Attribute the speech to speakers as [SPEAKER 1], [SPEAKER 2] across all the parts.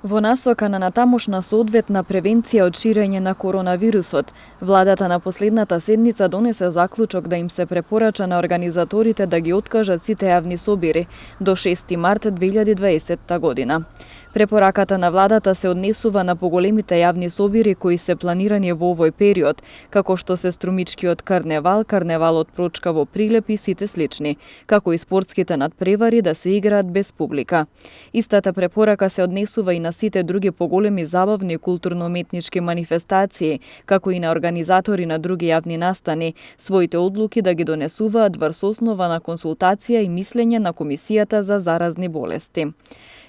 [SPEAKER 1] Во насока на натамошна соодветна превенција од ширење на коронавирусот, владата на последната седница донесе заклучок да им се препорача на организаторите да ги откажат сите јавни собири до 6 март 2020 година. Препораката на владата се однесува на поголемите јавни собири кои се планирани во овој период, како што се струмичкиот карневал, карневалот Прочка во Прилеп и сите слични, како и спортските надпревари да се играат без публика. Истата препорака се однесува и на сите други поголеми забавни и културно-уметнички манифестации, како и на организатори на други јавни настани, своите одлуки да ги донесуваат врз основа на консултација и мислење на Комисијата за заразни болести.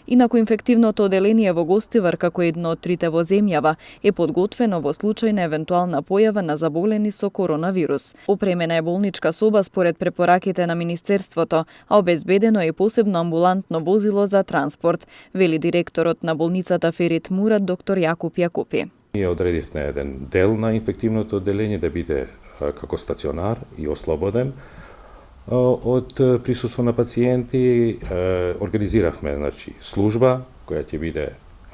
[SPEAKER 1] Инаку инфективното оделение во Гостивар, како едно од трите во земјава, е подготвено во случај на евентуална појава на заболени со коронавирус. Опремена е болничка соба според препораките на Министерството, а обезбедено е посебно амбулантно возило за транспорт, вели директорот на болницата Ферит Мурат, доктор Јакуп Јакупи.
[SPEAKER 2] Ние одредивме еден дел на инфективното оделение да биде како стационар и ослободен од присуство на пациенти. Организиравме служба која ќе биде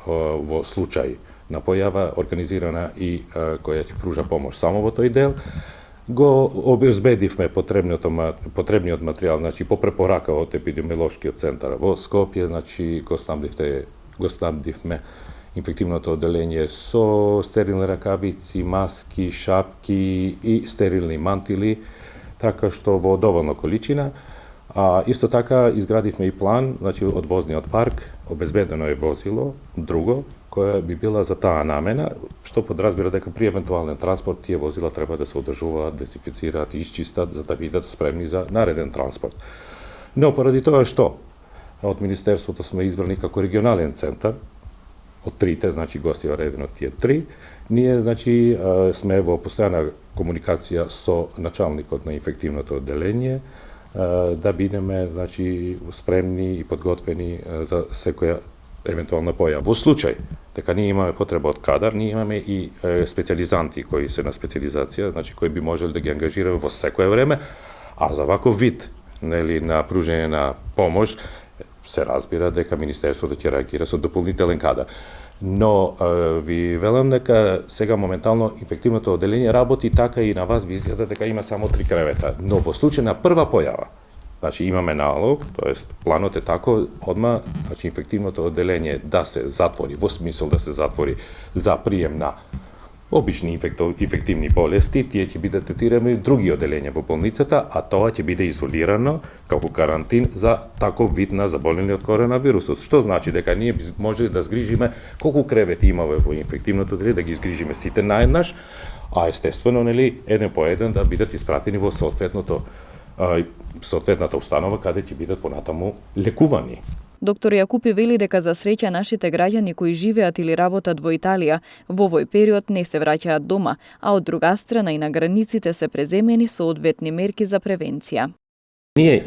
[SPEAKER 2] во случај на појава организирана и која ќе пружа помош само во тој дел. Го обезбедивме потребниот материјал, по препорака од епидемиолошкиот центар во Скопје, го снабдивме инфективното оделение со стерилни ракавици, маски, шапки и стерилни мантили, така што во доволна количина. Исто така изградивме и план, од возниот парк, обезбедено е возило, друго, која би била за таа намена, што подразбира дека при евентуален транспорт тие возила треба да се одржуваат, дезинфицираат и изчистат за да бидат спремни за нареден транспорт. Но поради тоа што од Министерството сме избрани како регионален центар, од трите, Гостивар е еден од тие три, ние сме во постојана комуникација со началникот на инфективното оделение да бидеме спремни и подготвени за секоја евентуална појава. Во случај дека ние имаме потреба од кадар, ние имаме и специјализанти кои се на специјализација, кои би можели да ги ангажираме во секое време, а за ваков вид на пружење на помош се разбира дека Министерството ќе реагира со дополнителен кадар. Но ви велам дека сега моментално инфективното оделение работи така и на вас ви изгледа дека има само 3 кревета. Но во случај на прва појава, имаме налог, тоест планот е тако, одма инфективното оделение да се затвори, во смисол да се затвори за прием на обични инфективни болести, тие ќе бидат третирани други оделенија во болницата, а тоа ќе биде изолирано како карантин за таков вид на заболени од коронавирусот. Што значи дека ние може да згрижиме колку кревети имаме во инфективното оделение, да ги згрижиме сите наеднаш, а естествено еден по еден да бидат испратени во соодветната установа каде ќе бидат понатаму лекувани.
[SPEAKER 1] Доктор Јакупи вели дека за среќа нашите граѓани кои живеат или работат во Италија во овој период не се враќаат дома, а од друга страна и на границите се преземени соодветни мерки за превенција.
[SPEAKER 2] Ние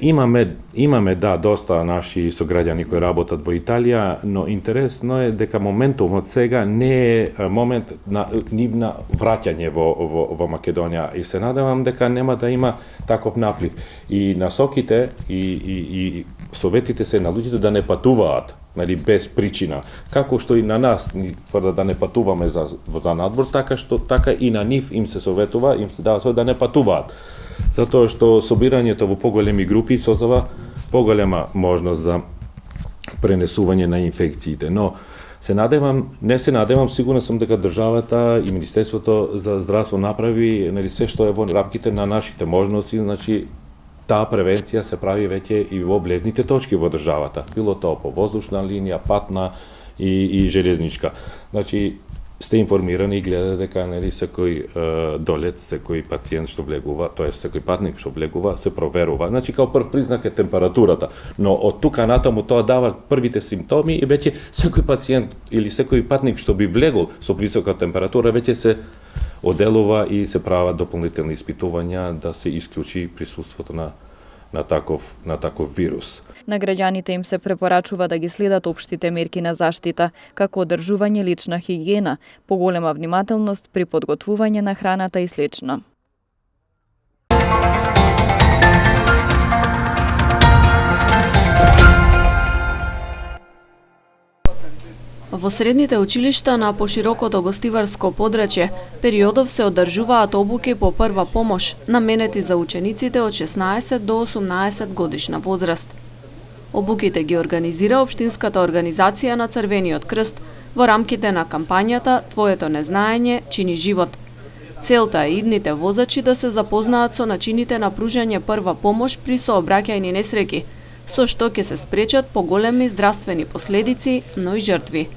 [SPEAKER 2] имаме доста наши сограѓани кои работат во Италија, но интересно е дека моментумот сега не е момент на нивна враќање во Македонија и се надевам дека нема да има таков наплив. И насоките и советите се на луѓето да не патуваат без причина. Како што и на нас ни тврдат да не патуваме за надвор, така и на нив им се советува, им се дава совет да не патуваат. Затоа што собирањето во поголеми групи создава поголема можност за пренесување на инфекциите. Но не се надевам, сигурно сум дека државата и Министерството за здравство направи се што е во рамките на нашите можности, таа превенција се прави веќе и во влезните точки во државата. Било тоа по воздушна линија, патна и железничка. Сте информирани и гледате дека секој долет, секој пациент што влегува, тоест секој патник што влегува, се проверува. Као прв признак е температурата, но од тука натаму тоа дава првите симптоми и веќе секој пациент или секој патник што би влегол со висока температура веќе се оделува и се прават дополнителни испитувања да се исклучи присуството на таков вирус.
[SPEAKER 1] На граѓаните им се препорачува да ги следат општите мерки на заштита, како одржување лична хигиена, поголема внимателност при подготвување на храната и слично.
[SPEAKER 3] Во средните училишта на поширокото гостиварско подрачје периодов се одржуваат обуки по прва помош, наменети за учениците од 16 до 18 годишна возраст. Обуките ги организира Општинската организација на Црвениот крст во рамките на кампањата Твоето незнаење чини живот. Целта е идните возачи да се запознаат со начините на пружање прва помош при сообраќајни несреќи, со што ќе се спречат поголеми здравствени последици, но и жртви.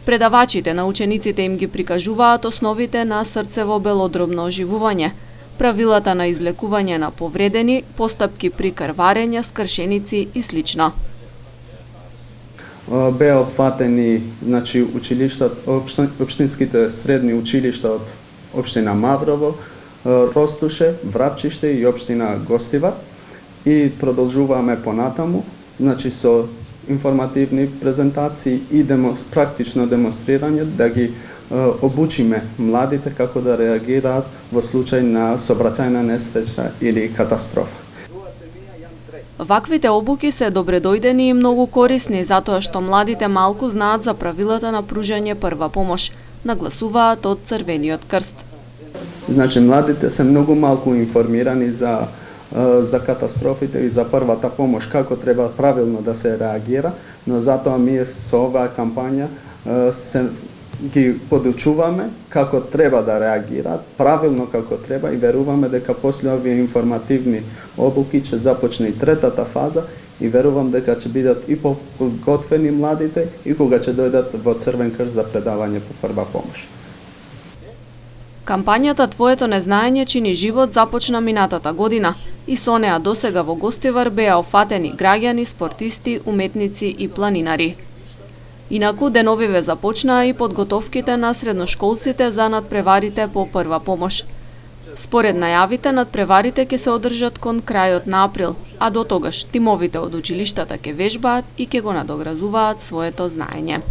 [SPEAKER 3] Предавачите на учениците им ги прикажуваат основите на срцево-белодробно оживување, правилата на излекување на повредени, постапки при крварење, скршеници и слично.
[SPEAKER 4] Беа опфатени општинските средни училишта од општина Маврово, Ростуше, Врапчиште и општина Гостивар и продолжуваме понатаму, со информативни презентации и практично демонстрирање да ги обучиме младите како да реагираат во случај на сообраќајна несреќа или катастрофа.
[SPEAKER 3] Ваквите обуки се добредојдени и многу корисни затоа што младите малку знаат за правилата на пружање прва помош, нагласуваат од Црвениот крст.
[SPEAKER 4] Младите се многу малку информирани за катастрофите и за првата помош, како треба правилно да се реагира, но затоа ние со оваа кампања ги подучуваме како треба да реагираат, правилно како треба и веруваме дека после овие информативни обуки ќе започне и третата фаза и верувам дека ќе бидат и подготвени младите и кога ќе дојдат во Црвен крст за предавање по прва помош.
[SPEAKER 3] Кампањата Твоето незнаење чини живот започна минатата година и со неа досега во Гостивар беа офатени граѓани, спортисти, уметници и планинари. Инаку деновиве започнаа и подготовките на средношколците за надпреварите по прва помош. Според најавите, надпреварите ќе се одржат кон крајот на април, а до тогаш тимовите од училиштата ќе вежбаат и ќе го надоградуваат своето знаење.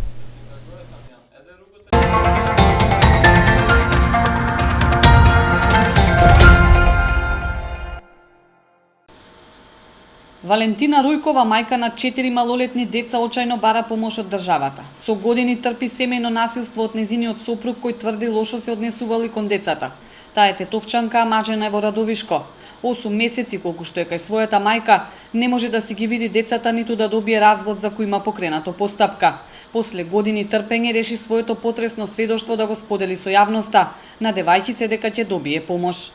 [SPEAKER 5] Валентина Рујкова, мајка на 4 малолетни деца, очајно бара помош од државата. Со години трпи семејно насилство од незиниот сопруг кој тврди лошо се однесувал и кон децата. Таа е тетовчанка, а мажена е во Радовишко. 8 месеци колку што е кај својата мајка, не може да си ги види децата ниту да добие развод за кој има покренато постапка. После години трпење реши своето потресно сведоштво да го сподели со јавноста, надевајќи се дека ќе добие помош.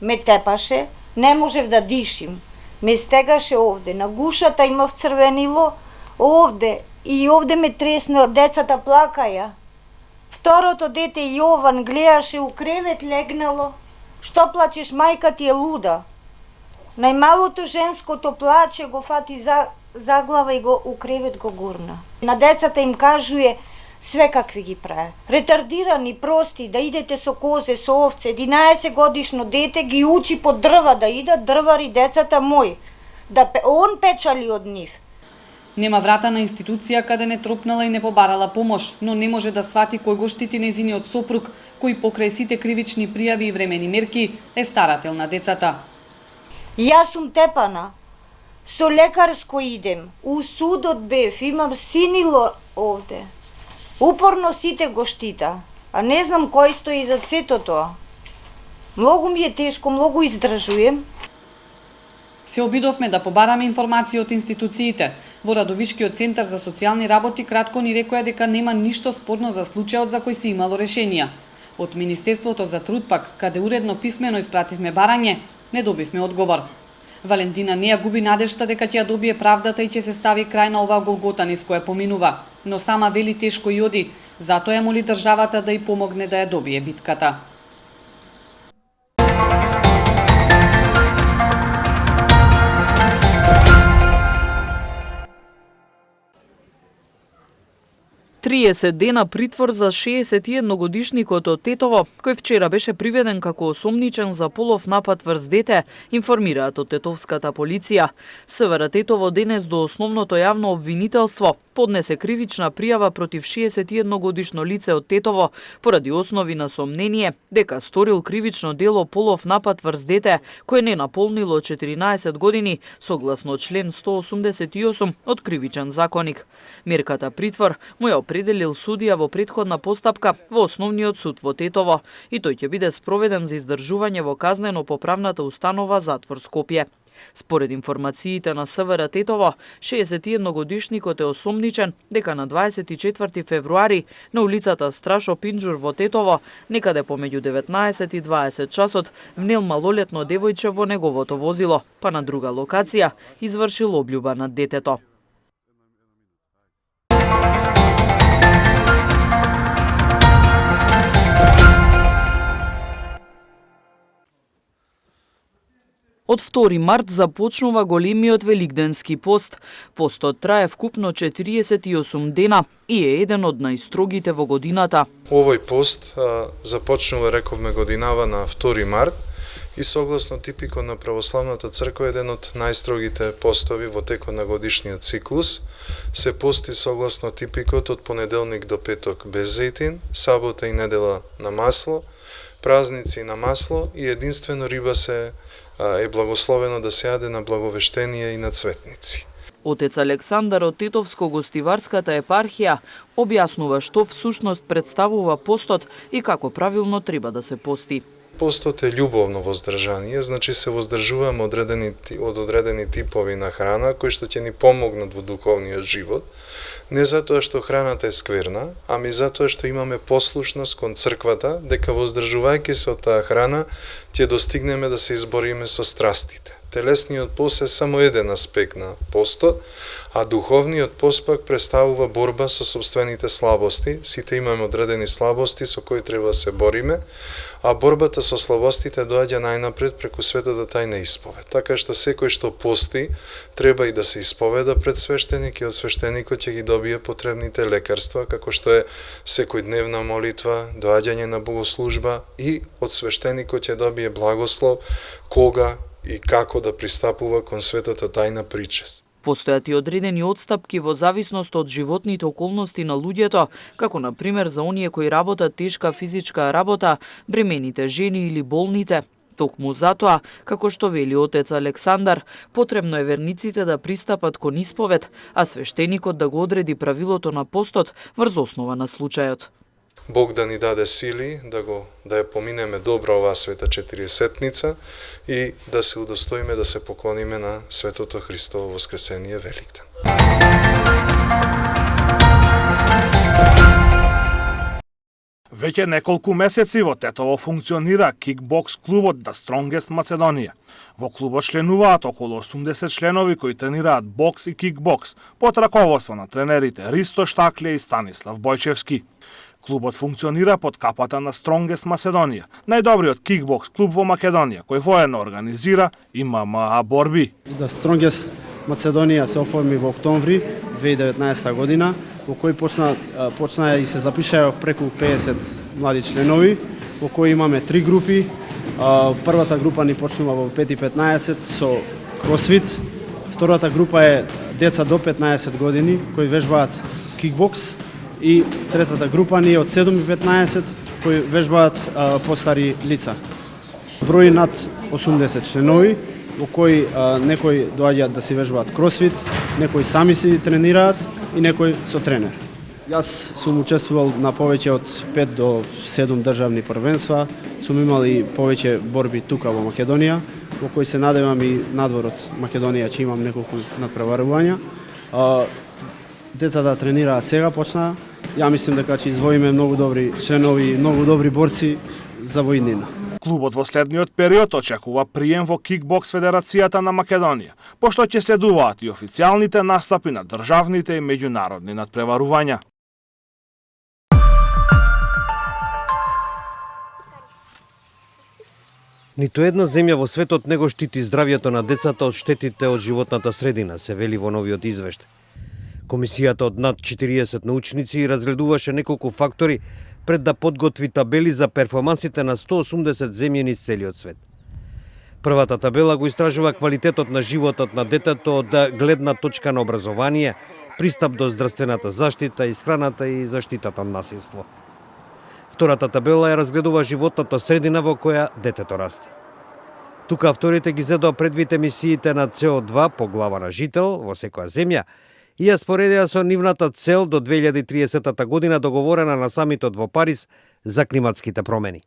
[SPEAKER 6] Ме тепаше, не можев да дишим. Ме стегаше овде, на гушата имав црвенило, овде и овде ме тресна, децата плакаја. Второто дете Јован гледаше у кревет легнало. Што плачеш, мајка ти е луда. Најмалото женското плаче го фати за глава и го у кревет го гурна. На децата им кажуе све какви ги прави. Ретардирани, прости, да идете со козе, со овце. 11 годишно дете ги учи по дрва да идат дрвари децата мој. Он печали од нив.
[SPEAKER 5] Нема врата на институција каде не тропнала и не побарала помош, но не може да свати кој го штити незиниот сопруг, кој покрај сите кривични пријави и времени мерки е старател на децата.
[SPEAKER 6] Јас сум тепана. Со лекарско идем. У судот бев, имам синило овде. Упорно сите го штита, а не знам кој стои за сето тоа. Многу ми е тешко, многу издржуjem.
[SPEAKER 5] Се обидовме да побараме информации од институциите. Во Радовишкиот центар за социјални работи кратко ни рекоа дека нема ништо спорно за случајот за кој се имало решенија. Од Министерството за труд пак, каде уредно писмено испративме барање, не добивме одговор. Валентина не ја губи надежта дека ќе ја добие правдата и ќе се стави крај на оваа голгота низ која поминува, но сама вели тешко и оди, затоа ја моли државата да ја помогне да ја добие битката.
[SPEAKER 7] 30 дена притвор за 61-годишникот од Тетово, кој вчера беше приведен како осомничен за полов напад врз дете, информираат од тетовската полиција. СВР Тетово денес до основното јавно обвинителство поднесе кривична пријава против 61-годишно лице од Тетово поради основи на сомнение дека сторил кривично дело полов напад врз дете кој не наполнило 14 години согласно член 188 од Кривичен законник. Мерката притвор му ја определил судија во претходна постапка во Основниот суд во Тетово и тој ќе биде спроведен за издржување во казнено-поправната установа затвор Скопје. Според информациите на СВР Тетово, 61-годишникот е осомничен дека на 24 февруари на улицата Страшо Пинџур во Тетово, некаде помеѓу 19 и 20 часот, внел малолетно девојче во неговото возило, па на друга локација извршил облјуба над детето. Од 2 март започнува големиот великденски пост. Постот трае вкупно 48 дена и е еден од најстрогите во годината.
[SPEAKER 8] Овој пост започнува, рековме, годинава на 2 март и согласно типикот на православната црква еден од најстрогите постови во текот на годишниот циклус. Се пости согласно типикот од понеделник до петок без зејтин, сабота и недела на масло, празници на масло и единствено риба е благословено да се јаде на благовештение и на цветници.
[SPEAKER 7] Отец Александар од Тетовско-гостиварската епархија објаснува што всушност представува постот и како правилно треба да се пости.
[SPEAKER 8] Постот е љубовно воздржание, значи се воздржуваме од одредени типови на храна кои што ќе ни помогнат во духовниот живот, не затоа што храната е скверна, ами затоа што имаме послушност кон црквата, дека воздржувајќи се од таа храна, ќе достигнеме да се избориме со страстите. Телесниот пост е само еден аспект на постот, а духовниот пост пак представува борба со собствените слабости. Сите имаме одредени слабости со кои треба да се бориме, а борбата со слабостите доаѓа најнапред преку светата тајна исповед. Така што секој што пости треба и да се исповеда пред свештеник и од свештеникот ќе ги добие потребните лекарства, како што е секојдневна молитва, доаѓање на богослужба и од свештеникот ќе добие благослов кога и како да пристапува кон светата тајна причест.
[SPEAKER 7] Постојат и одредени одстапки во зависност од животните околности на луѓето, како на пример за оние кои работат тешка физичка работа, бремените жени или болните. Токму затоа, како што вели отец Александар, потребно е верниците да пристапат кон исповед, а свештеникот да го одреди правилото на постот врз основа на случајот.
[SPEAKER 8] Бог да ни даде сили да ја поминеме добро оваа света 40-ница и да се удостоиме да се поклониме на светото Христово воскресение Великден.
[SPEAKER 9] Веќе неколку месеци во Тетово функционира кикбокс клубот The Strongest Macedоnia. Во клубот членуваат околу 80 членови кои тренираат бокс и кикбокс под раководство на тренерите Ристо Штакле и Станислав Бојчевски. Клубот функционира под капата на Strongest Macedоnia, најдобриот кикбокс клуб во Македонија, кој воено организира и ММА борби.
[SPEAKER 10] The Strongest Macedоnia се оформи во октомври 2019 година, во кој почна и се запишаја преку 50 млади членови, во кои имаме 3 групи. Првата група ни почнува во 5:15 со кросфит, втората група е деца до 15 години кои вежбаат кикбокс и третата група ни е од 7:15 кои вежбаат постари лица. Број над 80 членови, во кои некои доаѓаат да си вежбаат кросфит, некои сами си тренираат и некој со тренер. Јас сум учествувал на повеќе од 5 до 7 државни првенства, сум имал и повеќе борби тука во Македонија, во кои се надевам и надвор од Македонија ќе имам неколку надпреварувања. Децата тренираат сега почнаа. Ја мислам дека ќе извоиме многу добри членови, многу добри борци за во иднина.
[SPEAKER 9] Клубот во следниот период очекува прием во Кикбокс Федерацијата на Македонија, пошто ќе следуваат и официјалните настапи на државните и меѓународни надпреварувања.
[SPEAKER 11] Ниту една земја во светот не го штити здравјето на децата од штетите од животната средина, се вели во новиот извештај. Комисијата од над 40 научници разгледуваше неколку фактори пред да подготви табели за перформансите на 180 земји низ целиот свет. Првата табела го истражува квалитетот на животот на детето од гледна точка на образование, пристап до здравствената заштита, исхраната и заштитата од насилство. Втората табела ја разгледува животната средина во која детето расте. Тука авторите ги зедоа предвид емисиите на CO2 по глава на жител во секоја земја и ја споредија со нивната цел до 2030 година договорена на самитот во Париз за климатските промени.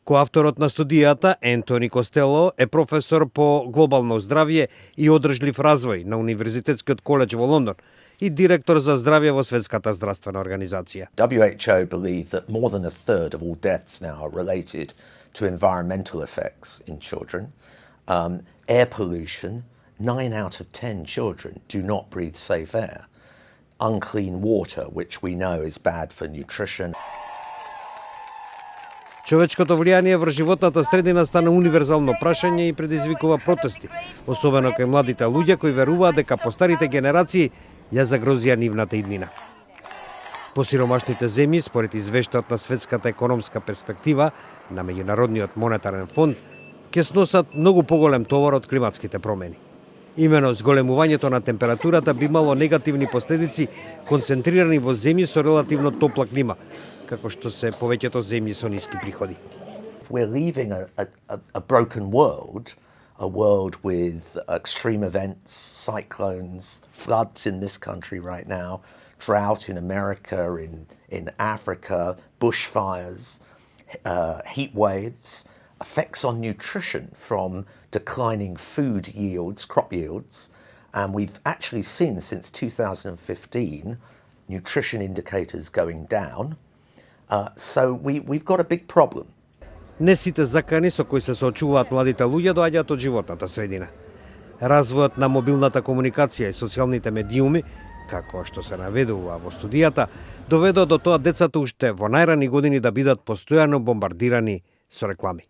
[SPEAKER 11] Коавторот на студијата, Ентони Костело, е професор по глобално здравје и одржлив развој на Универзитетскиот коледж во Лондон и директор за здравје во Светската здравствена организација.
[SPEAKER 12] WHO believe that more than a third of all deaths now are related to environmental effects in children. Air pollution, 9 out of 10 children do not breathe safe air. Unclean water, which we know is bad for nutrition.
[SPEAKER 11] Човечкото влијание врз животната средина стана универзално прашање и предизвикува протести, особено кај младите луѓе кои веруваат дека постарите генерации ја загрозија нивната иднина. Посиромашните земји, според извештајот на Светската економска перспектива на Меѓународниот монетарен фонд, ќе сносат многу поголем товар од климатските промени. Имено зголемувањето на температурата би имало негативни последици концентрирани во земји со релативно топла клима, како што се повеќето земји со ниски приходи.
[SPEAKER 12] We're leaving a broken world, a world with extreme events, cyclones, floods in this country right now, drought in America, in Africa, bushfires, heat waves, effects on nutrition from declining food yields, crop yields, and we've actually seen since 2015 nutrition indicators going down. So we've got a big problem.
[SPEAKER 11] Не сите закани со кои се соочуваат младите луѓе доаѓаат од животната средина. Развојот на мобилната комуникација и социјалните медиуми, како што се наведува во студијата, доведува до тоа децата уште во најрани години да бидат постојано бомбардирани со реклами.